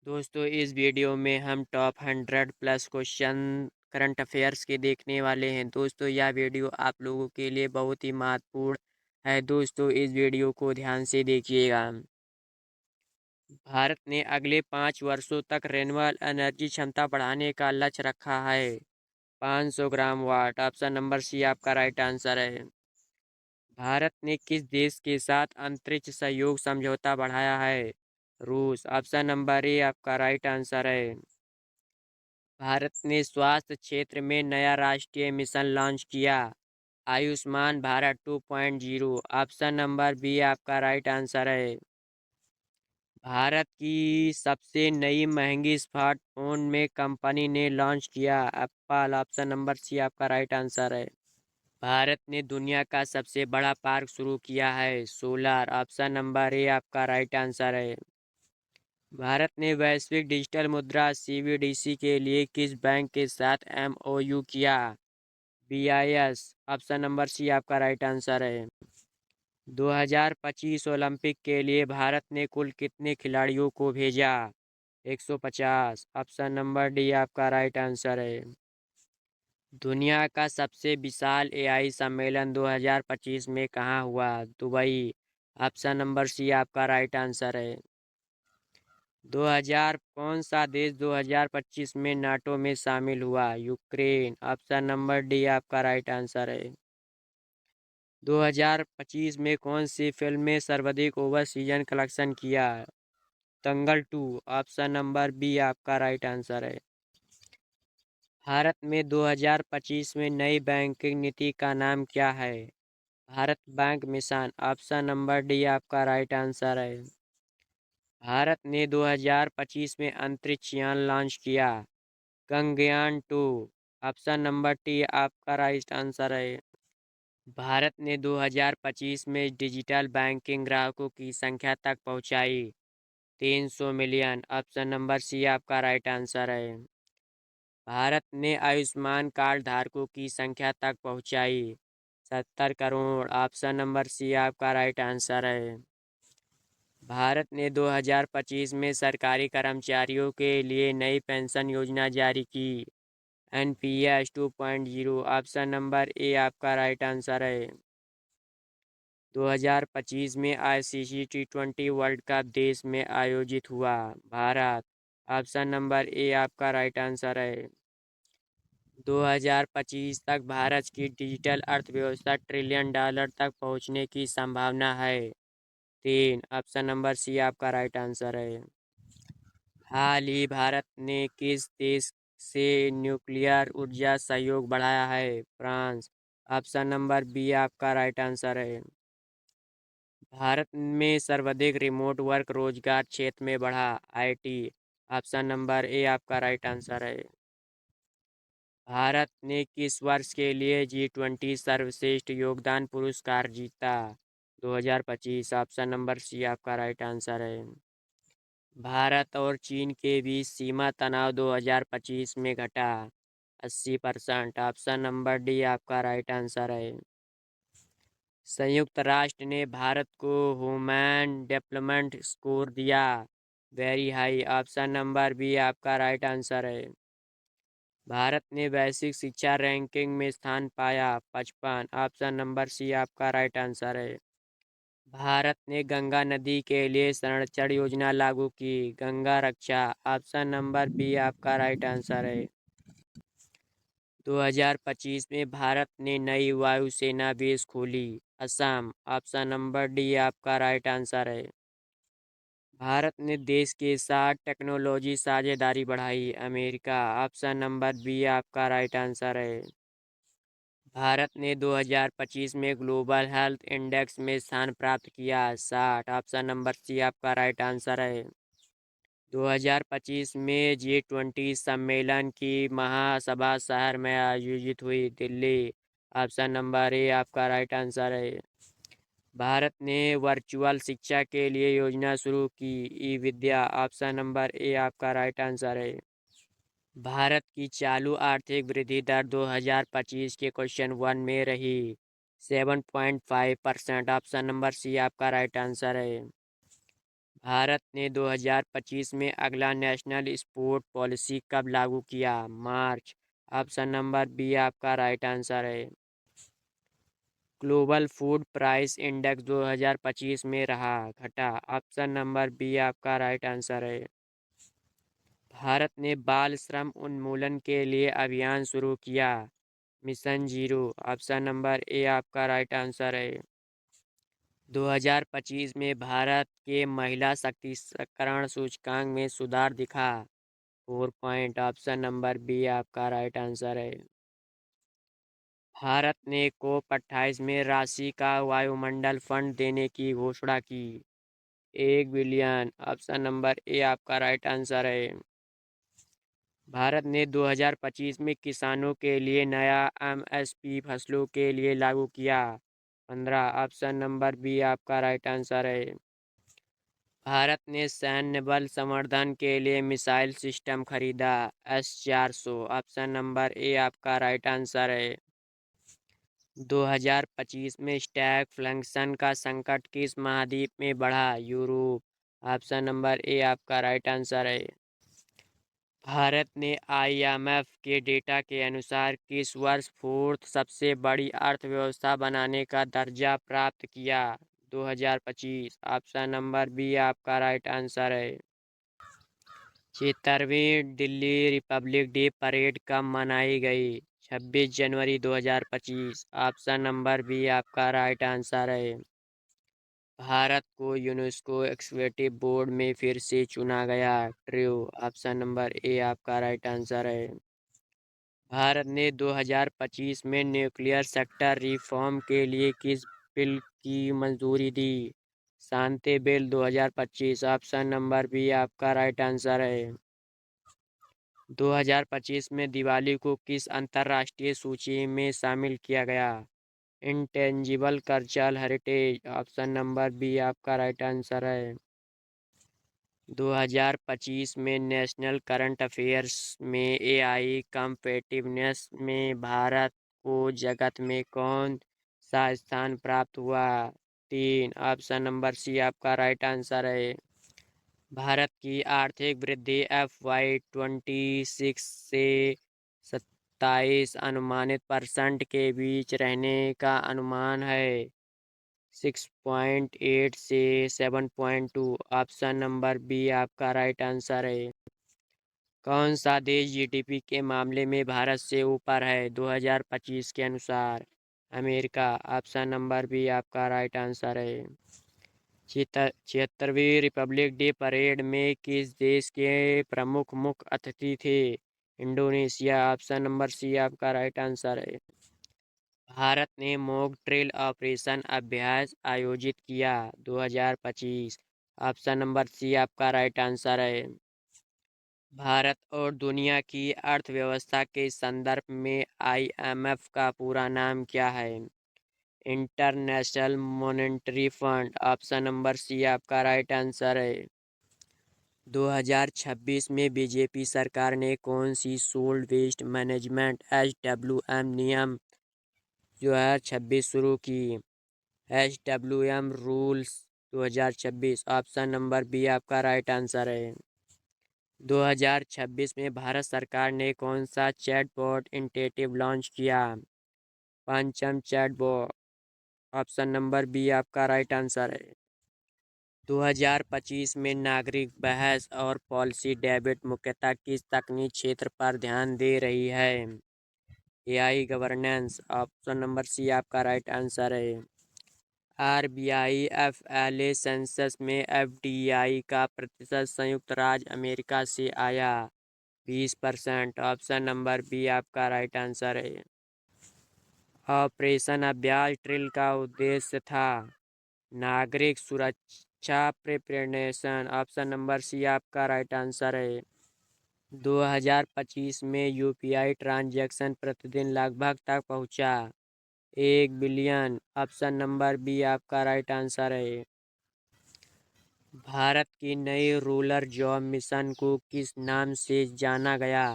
दोस्तों इस वीडियो में हम top 100 plus question current affairs के देखने वाले हैं। दोस्तों यह वीडियो आप लोगों के लिए बहुत ही महत्वपूर्ण है। दोस्तों इस वीडियो को ध्यान से देखिएगा। भारत ने अगले 5 वर्षों तक रिन्यूएबल एनर्जी क्षमता बढ़ाने का लक्ष्य रखा है। 500 ग्राम वाट। ऑप्शन नंबर सी आपका राइट आंसर है। भारत ने किस देश के साथ अंतरिक्ष सहयोग समझौता बढ़ाया है? रूस। ऑप्शन नंबर ए आपका राइट आंसर है। भारत ने स्वास्थ्य क्षेत्र में नया राष्ट्रीय मिशन लॉन्च किया। Ayushman Bharat 2.0। Option number B आपका राइट आंसर है। भारत की सबसे नई महंगी स्मार्टफोन में कंपनी ने लॉन्च किया एप्पल। ऑप्शन नंबर सी आपका राइट आंसर है। भारत ने दुनिया का सबसे बड़ा पार्क शुरू किया है सोलार। ऑप्शन नंबर ए आपका राइट आंसर है। भारत ने वैश्विक डिजिटल मुद्रा सीबीडीसी के लिए किस बैंक के साथ एमओयू किया? बीआईएस। ऑप्शन नंबर सी आपका राइट आंसर है। 2025 ओलंपिक के लिए भारत ने कुल कितने खिलाड़ियों को भेजा? 150। ऑप्शन नंबर डी आपका राइट आंसर है। दुनिया का सबसे विशाल एआई सम्मेलन 2025 में कहाँ हुआ? दुबई। ऑप्शन नंबर सी आपका राइट आंसर है। 2000 कौन सा देश 2025 में नाटो में शामिल हुआ? यूक्रेन। ऑप्शन नंबर डी आपका राइट आंसर है। 2025 में कौन सी फिल्म में सर्वाधिक ओवर सीजन कलेक्शन किया? दंगल 2। ऑप्शन नंबर बी आपका राइट आंसर है। भारत में 2025 में नई बैंकिंग नीति का नाम क्या है? Bharat bank mission. Option number D आपका राइट आंसर है। भारत ने 2025 में अंतरिक्ष यान लॉन्च किया। गगनयान 2। ऑप्शन नंबर टी आपका राइट आंसर है। भारत ने 2025 में डिजिटल बैंकिंग ग्राहकों की संख्या तक पहुंचाई 300 मिलियन। ऑप्शन नंबर सी आपका राइट आंसर है। भारत ने आयुष्मान कार्ड धारकों की संख्या तक पहुंचाई 70 करोड़। ऑप्शन नंबर सी आपका राइट आंसर है। भारत ने 2025 में सरकारी कर्मचारियों के लिए नई पेंशन योजना जारी की एनपीएस 2.0। ऑप्शन नंबर ए आपका राइट आंसर है। 2025 में आईसीसी टी20 वर्ल्ड कप देश में आयोजित हुआ? भारत। ऑप्शन नंबर ए आपका राइट आंसर है। 2025 तक भारत की डिजिटल अर्थव्यवस्था ट्रिलियन डॉलर तक पहुंचने की संभावना है। 3। ऑप्शन नंबर सी आपका राइट आंसर है। हाल ही भारत ने किस देश से न्यूक्लियर ऊर्जा सहयोग बढ़ाया है? फ्रांस। ऑप्शन नंबर बी आपका राइट आंसर है। भारत में सर्वाधिक रिमोट वर्क रोजगार क्षेत्र में बढ़ा? आईटी। ऑप्शन नंबर ए आपका राइट आंसर है। भारत ने किस वर्ष के लिए G20 सर्वश्रेष्ठ योगदान पुरस्कार जीता? 2025। ऑप्शन नंबर सी आपका राइट आंसर है। भारत और चीन के बीच सीमा तनाव 2025 में घटा 80%। ऑप्शन नंबर डी आपका राइट आंसर है। संयुक्त राष्ट्र ने भारत को ह्यूमन डेवलपमेंट स्कोर दिया very high. Option number B आपका राइट आंसर है। भारत ने वैश्विक शिक्षा रैंकिंग में स्थान पाया 55। ऑप्शन नंबर सी आपका राइट आंसर है। भारत ने गंगा नदी के लिए संरक्षण योजना लागू की गंगा रक्षा। ऑप्शन नंबर बी आपका राइट आंसर है। 2025 में भारत ने नई वायुसेना बेस खोली असम। ऑप्शन नंबर डी आपका राइट आंसर है। भारत ने देश के साथ टेक्नोलॉजी साझेदारी बढ़ाई अमेरिका। ऑप्शन नंबर बी आपका राइट आंसर है। भारत ने 2025 में ग्लोबल हेल्थ इंडेक्स में स्थान प्राप्त किया 60। ऑप्शन नंबर सी आपका राइट आंसर है। 2025 में G20 सम्मेलन की महासभा शहर में आयोजित हुई दिल्ली। ऑप्शन नंबर ए आपका राइट आंसर है। भारत ने वर्चुअल शिक्षा के लिए योजना शुरू की ई विद्या। ऑप्शन नंबर ए आपका राइट आंसर है। भारत की चालू आर्थिक वृद्धि दर 2025 के क्वेश्चन 1 में रही 7.5%। ऑप्शन नंबर सी आपका राइट आंसर है। भारत ने 2025 में अगला नेशनल स्पोर्ट पॉलिसी कब लागू किया? मार्च। ऑप्शन नंबर बी आपका राइट आंसर है। ग्लोबल फूड प्राइस इंडेक्स 2025 में रहा घटा। ऑप्शन नंबर बी आपका राइट आंसर है। भारत ने बाल श्रम उन्मूलन के लिए अभियान शुरू किया। Mission zero. Option number A आपका राइट आंसर है। 2025 में भारत के महिला सशक्तिकरण सूचकांक में सुधार दिखा। 4 पॉइंट। ऑप्शन नंबर बी आपका राइट आंसर है। भारत ने COP28 में राशि का वायुमंडल फंड देने की घोषणा की। 1 बिलियन। ऑप्शन नंबर ए आपका राइट आंसर है। भारत ने 2025 में किसानों के लिए नया MSP फसलों के लिए लागू किया। 15। ऑप्शन नंबर बी आपका राइट आंसर है। भारत ने सैन्य बल संवर्धन के लिए मिसाइल सिस्टम खरीदा। S-400। ऑप्शन नंबर ए आपका राइट आंसर है। 2025 में स्टैगफ्लेशन का संकट किस महाद्वीप में बढ़ा? यूरोप। ऑप्शन नंबर ए आपका राइट आंसर है। भारत ने IMF के डेटा के अनुसार किस वर्ष फोर्थ सबसे बड़ी अर्थव्यवस्था बनने का दर्जा प्राप्त किया? 2025। ऑप्शन नंबर बी आपका राइट आंसर है। 76वीं दिल्ली रिपब्लिक डे परेड कब मनाई गई? 26 जनवरी 2025। ऑप्शन नंबर बी आपका राइट आंसर है। भारत को यूनेस्को एग्जीक्यूटिव बोर्ड में फिर से चुना गया। ट्रू। ऑप्शन नंबर ए आपका राइट आंसर है। भारत ने 2025 में न्यूक्लियर सेक्टर रिफॉर्म के लिए किस बिल की मंजूरी दी? शांति बिल 2025। ऑप्शन नंबर बी आपका राइट आंसर है। 2025 में दिवाली को किस अंतर्राष्ट्रीय सूची में शामिल किया गया? Intangible cultural heritage. Option number B आपका राइट आंसर है। 2025 में नेशनल करंट अफेयर्स में AI कॉम्पिटिटिवनेस में भारत को जगत में कौन सा स्थान प्राप्त हुआ? 3। ऑप्शन नंबर सी आपका राइट आंसर है। भारत की आर्थिक वृद्धि FY26 से 27 अनुमानित % के बीच रहने का अनुमान है। 6.8 से 7.2। ऑप्शन नंबर बी आपका राइट आंसर है। कौन सा देश GDP के मामले में भारत से ऊपर है 2025 के अनुसार? अमेरिका। ऑप्शन नंबर बी आपका राइट आंसर है। 76वीं रिपब्लिक डे परेड में किस देश के प्रमुख मुख्य अतिथि थे? इंडोनेशिया। ऑप्शन नंबर सी आपका राइट आंसर है। भारत ने मॉक ड्रिल ऑपरेशन अभ्यास आयोजित किया 2025। ऑप्शन नंबर सी आपका राइट आंसर है। भारत और दुनिया की अर्थव्यवस्था के संदर्भ में IMF का पूरा नाम क्या है? International Monetary Fund. Option number C आपका राइट आंसर है। 2026 में BJP सरकार ने कौन सी सोल्ड वेस्ट मैनेजमेंट SWM नियम 2026 शुरू की? SWM rules 2026। Option number B आपका राइट आंसर है। 2026 में भारत सरकार ने कौन सा चैटबॉट इनिशिएटिव लॉन्च किया? पंचम चैटबॉट। ऑप्शन नंबर बी आपका राइट आंसर है। 2025 में नागरिक बहस और पॉलिसी डेबेट मुख्यतः किस तकनीकी क्षेत्र पर ध्यान दे रही है? AI governance. Option number C आपका राइट आंसर है। RBI FLA सेंसस में FDI का प्रतिशत संयुक्त राज्य अमेरिका से आया 20%। ऑप्शन नंबर बी आपका राइट आंसर है। ऑपरेशन अभ्यास ड्रिल का उद्देश्य था नागरिक सुरक्षा प्रिपरेशन। ऑप्शन नंबर सी आपका राइट आंसर है। 2025 में UPI ट्रांजैक्शन प्रतिदिन लगभग तक पहुंचा 1 बिलियन। ऑप्शन नंबर बी आपका राइट आंसर है। भारत की नई रूरल जॉब मिशन को किस नाम से जाना गया?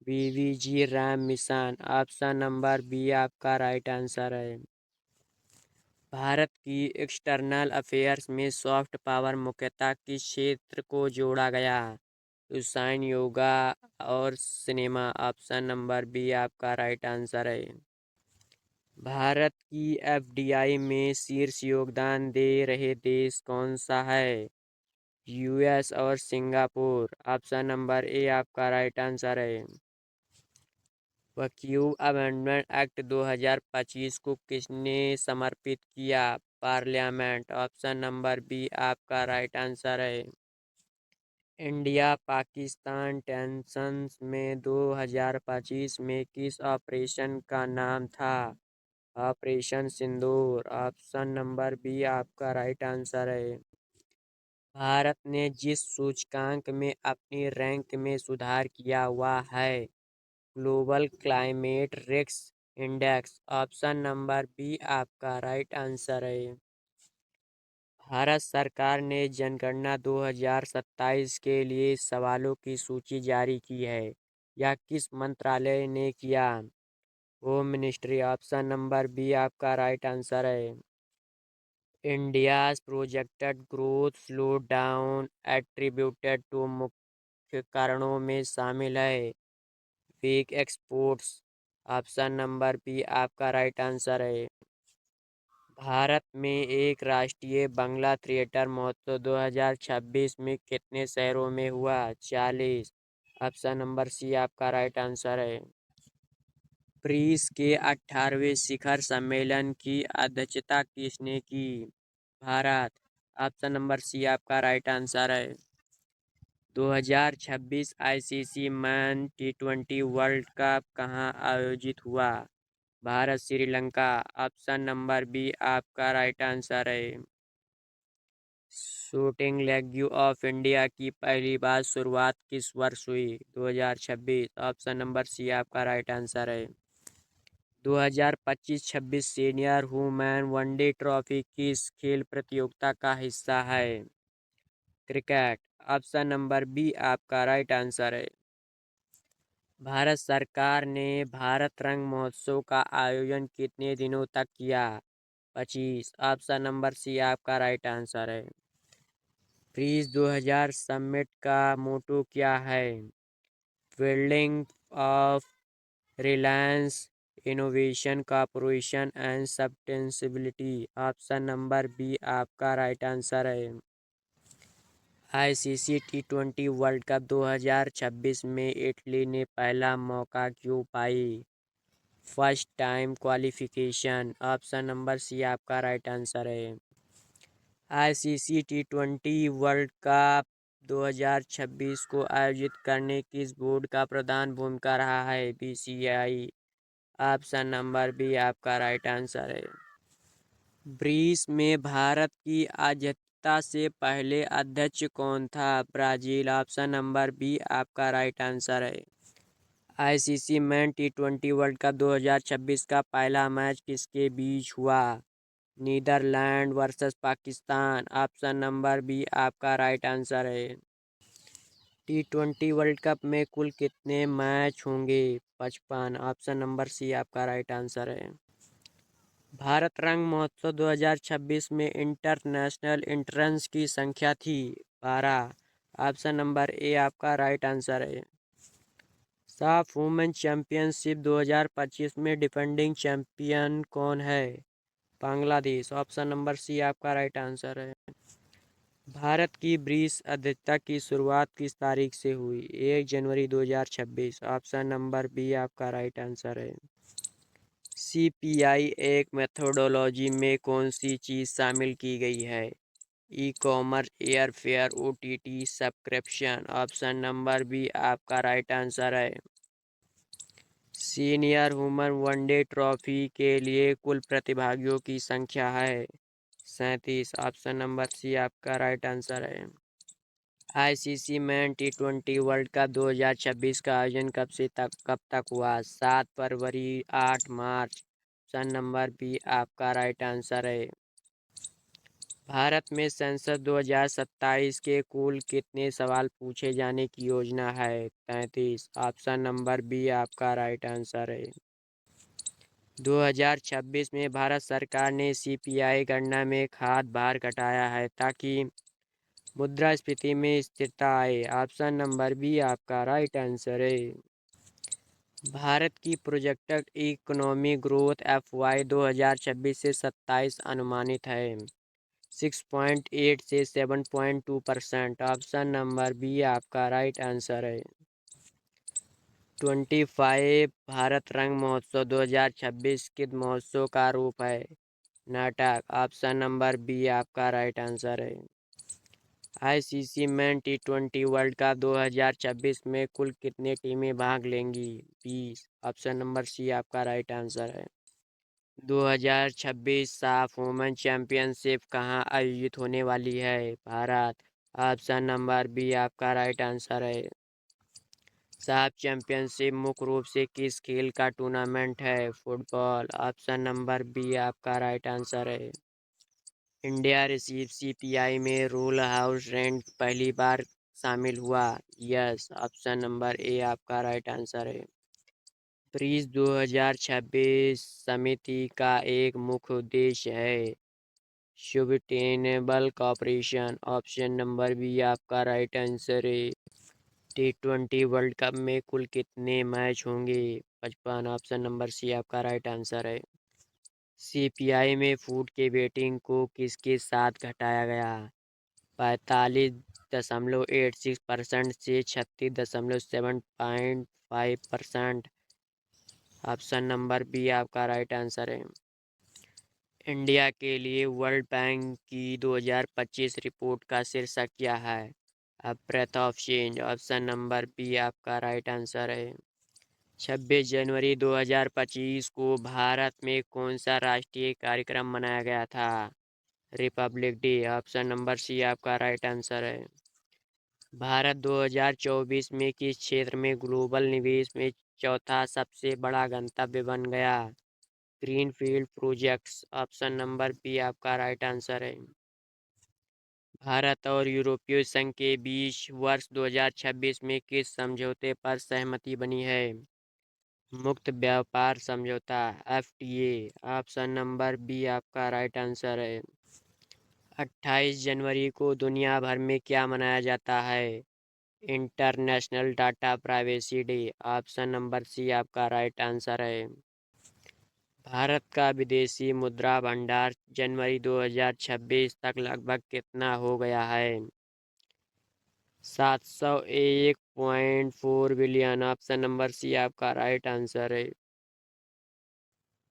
BVG Ram mission. Option number B आपका राइट आंसर है। भारत की एक्सटर्नल अफेयर्स में सॉफ्ट पावर मुख्यतः किस क्षेत्र को जोड़ा गया? रसायन, योगा और सिनेमा। ऑप्शन नंबर बी आपका राइट आंसर है। भारत की एफडीआई में शीर्ष योगदान दे रहे देश कौन सा है? यूएस और सिंगापुर। ऑप्शन नंबर ए आपका राइट आंसर है। वक्यू अमेंडमेंट एक्ट 2025 को किसने समर्पित किया? पार्लियामेंट। ऑप्शन नंबर बी आपका राइट आंसर है। इंडिया पाकिस्तान टेंशंस में 2025 में किस ऑपरेशन का नाम था? ऑपरेशन सिंदूर। ऑप्शन नंबर बी आपका राइट आंसर है। भारत ने जिस सूचकांक में अपनी रैंक में सुधार किया वह है global climate risk index. Option number B आपका राइट आंसर है। भारत सरकार ने जनगणना 2027 के लिए सवालों की सूची जारी की है। यह किस मंत्रालय ने किया? Home ministry. Option number B आपका राइट आंसर है। India's projected growth slow down attributed to मुख्य कारणों में शामिल है weak exports. Option number B आपका राइट आंसर है। भारत में एक राष्ट्रीय बांग्ला थिएटर महोत्सव 2026 में कितने शहरों में हुआ? 40। ऑप्शन नंबर सी आपका राइट आंसर है। प्रीस के 18वें शिखर सम्मेलन की अध्यक्षता किसने की? भारत। ऑप्शन नंबर सी आपका राइट आंसर है। 2026 आईसीसी मैन टी20 वर्ल्ड कप कहाँ आयोजित हुआ? Bharat Sri Lanka. Option number B आपका राइट आंसर है। शूटिंग लीग ऑफ इंडिया की पहली बार शुरुआत किस वर्ष हुई? 2026। ऑप्शन नंबर सी आपका राइट आंसर है। 2025-26 सीनियर वुमेन वनडे ट्रॉफी किस खेल प्रतियोगिता का हिस्सा है? क्रिकेट। ऑप्शन नंबर बी आपका राइट आंसर है। भारत सरकार ने भारत रंग महोत्सव का आयोजन कितने दिनों तक किया? 25। ऑप्शन नंबर सी आपका राइट आंसर है। प्रीज 2000 समिट का मोटो क्या है? Building of Reliance, innovation, cooperation and sustainability. Option number B आपका राइट आंसर है। आईसीसी टी20 वर्ल्ड कप 2026 में इटली ने पहला मौका क्यों पाई? First time qualification. Option number C आपका राइट आंसर है। आईसीसी टी20 वर्ल्ड कप 2026 को आयोजित करने किस बोर्ड का प्रधान भूमिका रहा है? बीसीसीआई। ऑप्शन नंबर बी आपका राइट आंसर है। ब्रिक्स में भारत की अध्यक्षता से पहले अध्यक्ष कौन था? ब्राजील। ऑप्शन नंबर बी आपका राइट आंसर है। आईसीसी मैन टी20 वर्ल्ड कप 2026 का पहला मैच किसके बीच हुआ? Netherland versus Pakistan. Option number B आपका राइट आंसर है। टी20 वर्ल्ड कप में कुल कितने मैच होंगे? 55। ऑप्शन नंबर सी आपका राइट आंसर है। भारत रंग महोत्सव 2026 में इंटरनेशनल एंट्रेंस की संख्या थी 12। ऑप्शन नंबर ए आपका राइट आंसर है। साफ वुमेन चैंपियनशिप 2025 में डिफेंडिंग चैंपियन कौन है? बांग्लादेश। ऑप्शन नंबर सी आपका राइट आंसर है। भारत की ब्रिक्स अध्यक्षता की शुरुआत किस तारीख से हुई? 1 जनवरी 2026। ऑप्शन नंबर बी आपका राइट आंसर है। सीपीआई एक मेथोडोलॉजी में कौन सी चीज़ शामिल की गई है? E commerce, airfare, OTT subscription. Option number B आपका राइट आंसर है। सीनियर वुमेन वनडे ट्रॉफी के लिए कुल प्रतिभागियों की संख्या है 37। ऑप्शन नंबर सी आपका राइट आंसर है। आईसीसी मैन टी20 वर्ल्ड कप 2026 का आयोजन कब तक हुआ? 7 फरवरी, 8 मार्च। ऑप्शन नंबर बी आपका राइट आंसर है। भारत में सेंसस 2027 के कुल कितने सवाल पूछे जाने की योजना है? 33। ऑप्शन नंबर बी आपका राइट आंसर है। 2026 में भारत सरकार ने सीपीआई गणना में खाद्य भार घटाया है ताकि मुद्रास्फीति में स्थिरता आए। ऑप्शन नंबर बी आपका राइट आंसर है। भारत की प्रोजेक्टेड इकोनॉमिक ग्रोथ FY 2026 से 27 अनुमानित है। 6.8 से 7.2%। ऑप्शन नंबर बी आपका राइट आंसर है। 25 भारत रंग महोत्सव 2026 किस महोत्सव का रूप है? नाटक। ऑप्शन नंबर बी आपका राइट आंसर है। ICC main T20 world cup 2026 में कुल कितनी टीमें भाग लेंगी? 20। ऑप्शन नंबर सी आपका राइट आंसर है। 2026 साफ वुमेन चैंपियनशिप कहाँ आयोजित होने वाली है? भारत। ऑप्शन नंबर बी आपका राइट आंसर है। साफ चैंपियनशिप मुख्य रूप से किस खेल का टूर्नामेंट है? फुटबॉल। ऑप्शन नंबर बी आपका राइट आंसर है। इंडिया रिसीव CPI में रूल हाउस रेंट पहली बार शामिल हुआ? यस। ऑप्शन नंबर ए आपका राइट आंसर है। ब्रिज 2026 समिति का एक मुख्य उद्देश्य है sustainable cooperation. Option number B आपका राइट आंसर है। T20 वर्ल्ड कप में कुल कितने मैच होंगे? 55। ऑप्शन नंबर सी आपका राइट आंसर है। CPI में फूड के वेटिंग को किसके साथ घटाया गया? 45.86% से 36.75%। ऑप्शन नंबर बी आपका राइट आंसर है। इंडिया के लिए वर्ल्ड बैंक की 2025 रिपोर्ट का शीर्षक क्या है? Breath of change. Option number B आपका राइट आंसर है। 26 जनवरी 2025 को भारत में कौन सा राष्ट्रीय कार्यक्रम मनाया गया था? Republic Day. Option number C आपका राइट आंसर है। भारत 2024 में किस क्षेत्र में ग्लोबल निवेश में चौथा सबसे बड़ा गंतव्य बन गया? Greenfield projects. Option number B आपका राइट आंसर है। भारत और यूरोपीय संघ के बीच वर्ष 2026 में किस समझौते पर सहमति बनी है? मुक्त व्यापार समझौता FTA। ऑप्शन नंबर बी आपका राइट आंसर है। 28 जनवरी को दुनिया भर में क्या मनाया जाता है? International Data Privacy Day. Option number C आपका राइट आंसर है। भारत का विदेशी मुद्रा भंडार जनवरी 2026 तक लगभग कितना हो गया है? 701.4 बिलियन। ऑप्शन नंबर सी आपका राइट आंसर है।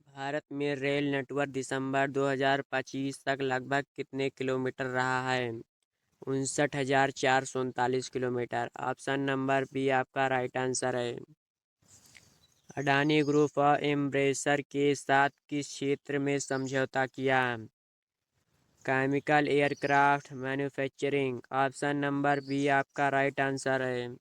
भारत में रेल नेटवर्क दिसंबर 2025 तक लगभग कितने किलोमीटर रहा है? 59,439 किलोमीटर। ऑप्शन नंबर बी आपका राइट आंसर है। अडानी ग्रुप और एम्ब्रेसर के साथ किस क्षेत्र में समझौता किया? Chemical aircraft manufacturing. Option number B आपका राइट आंसर है।